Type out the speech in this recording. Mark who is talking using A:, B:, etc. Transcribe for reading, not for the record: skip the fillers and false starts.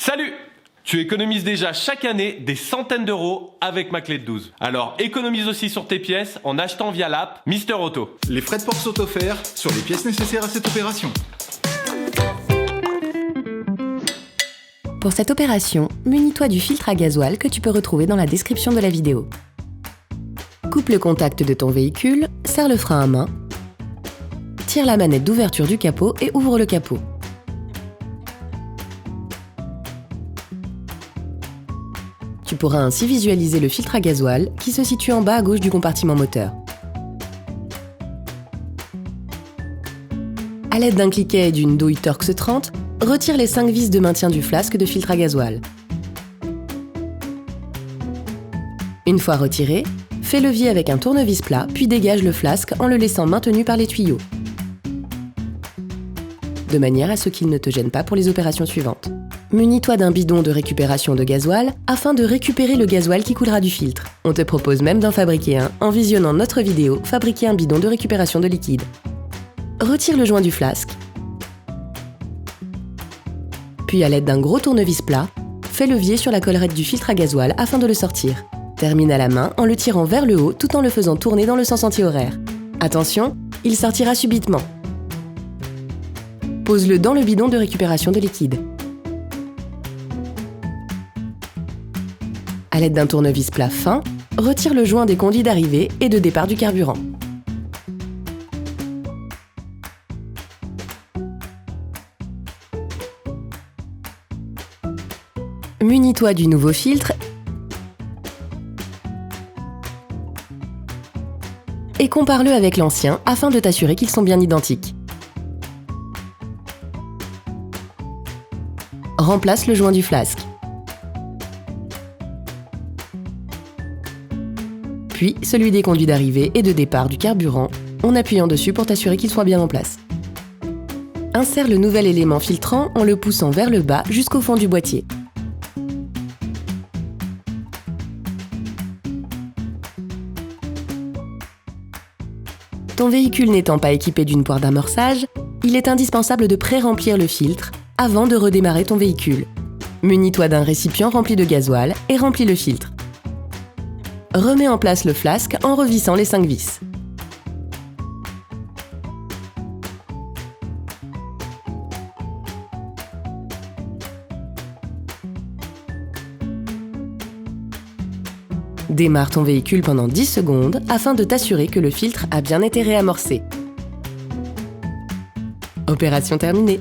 A: Salut! Tu économises déjà chaque année des centaines d'euros avec ma clé de 12. Alors économise aussi sur tes pièces en achetant via l'app Mister Auto.
B: Les frais de port sont offerts sur les pièces nécessaires à cette opération.
C: Pour cette opération, munis-toi du filtre à gasoil que tu peux retrouver dans la description de la vidéo. Coupe le contact de ton véhicule, serre le frein à main, tire la manette d'ouverture du capot et ouvre le capot. Tu pourras ainsi visualiser le filtre à gasoil qui se situe en bas à gauche du compartiment moteur. À l'aide d'un cliquet et d'une douille Torx 30, retire les 5 vis de maintien du flasque de filtre à gasoil. Une fois retiré, fais levier avec un tournevis plat, puis dégage le flasque en le laissant maintenu par les tuyaux, de manière à ce qu'il ne te gêne pas pour les opérations suivantes. Munis-toi d'un bidon de récupération de gasoil afin de récupérer le gasoil qui coulera du filtre. On te propose même d'en fabriquer un en visionnant notre vidéo « Fabriquer un bidon de récupération de liquide ». Retire le joint du flasque. Puis à l'aide d'un gros tournevis plat, fais levier sur la collerette du filtre à gasoil afin de le sortir. Termine à la main en le tirant vers le haut tout en le faisant tourner dans le sens anti-horaire. Attention, il sortira subitement. Pose-le dans le bidon de récupération de liquide. À l'aide d'un tournevis plat fin, retire le joint des conduits d'arrivée et de départ du carburant. Munis-toi du nouveau filtre et compare-le avec l'ancien afin de t'assurer qu'ils sont bien identiques. Remplace le joint du flasque. Puis celui des conduits d'arrivée et de départ du carburant en appuyant dessus pour t'assurer qu'il soit bien en place. Insère le nouvel élément filtrant en le poussant vers le bas jusqu'au fond du boîtier. Ton véhicule n'étant pas équipé d'une poire d'amorçage, il est indispensable de pré-remplir le filtre avant de redémarrer ton véhicule. Munis-toi d'un récipient rempli de gasoil et remplis le filtre. Remets en place le flasque en revissant les 5 vis. Démarre ton véhicule pendant 10 secondes afin de t'assurer que le filtre a bien été réamorcé. Opération terminée.